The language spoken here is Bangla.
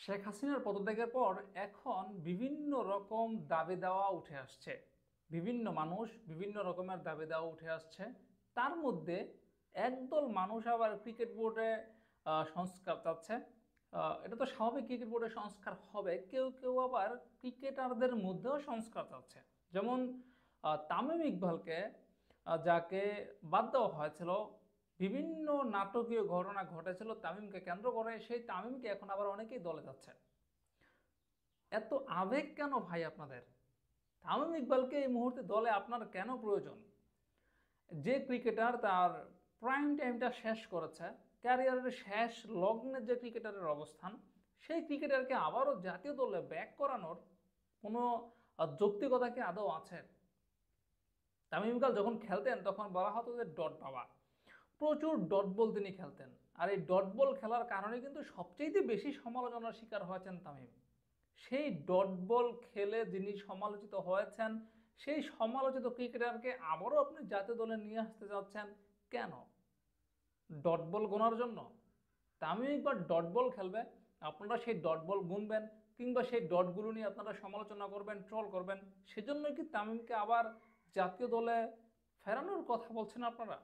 শেখ হাসিনার পদত্যাগের পর এখন বিভিন্ন রকম দাবি দেওয়া উঠে আসছে। বিভিন্ন মানুষ বিভিন্ন রকমের দাবি দেওয়া উঠে আসছে। তার মধ্যে একদল মানুষ আবার ক্রিকেট বোর্ডে সংস্কার চাচ্ছে। এটা তো স্বাভাবিক, ক্রিকেট বোর্ডে সংস্কার হবে। কেউ কেউ আবার ক্রিকেটারদের মধ্যেও সংস্কার চাচ্ছে। যেমন তামিম ইকবালকে, যাকে বাদ দেওয়া হয়েছিল, বিভিন্ন নাটকীয় ঘটনা ঘটেছিল তামিমকে কেন্দ্র করে, সেই তামিমকে এখন আবার অনেকেই দলে যাচ্ছে। এত আবেগ কেন ভাই আপনাদের? তামিম ইকবালকে এই মুহূর্তে দলে আপনার কেন প্রয়োজন? যে ক্রিকেটার তার প্রাইম টাইমটা শেষ করেছে, ক্যারিয়ারের শেষ লগ্নে যে ক্রিকেটারের অবস্থান, সেই ক্রিকেটারকে আবারও জাতীয় দলে ব্যাক করানোর কোনো যৌক্তিকতা কি আদৌ আছে? তামিম ইকবাল যখন খেলতেন তখন বলা হতো যে ডট বাবা, প্রচুর ডট বল তিনি খেলতেন। আর এই ডট বল খেলার কারণে কিন্তু সবচেয়ে বেশি সমালোচনার শিকার হয়েছেন তামিম। সেই ডট বল খেলে যিনি সমালোচিত হয়েছেন, সেই সমালোচিত ক্রিকেটারকে আবারও আপনি জাতীয় দলে নিয়ে আসতে যাচ্ছেন কেন? ডট বল গোনার জন্য? তামিম একবার ডট বল খেলবে, আপনারা সেই ডট বল গুনবেন, কিংবা সেই ডটগুলো নিয়ে আপনারা সমালোচনা করবেন, ট্রল করবেন। সেজন্য কি তামিমকে আবার জাতীয় দলে ফেরানোর কথা বলছেন আপনারা?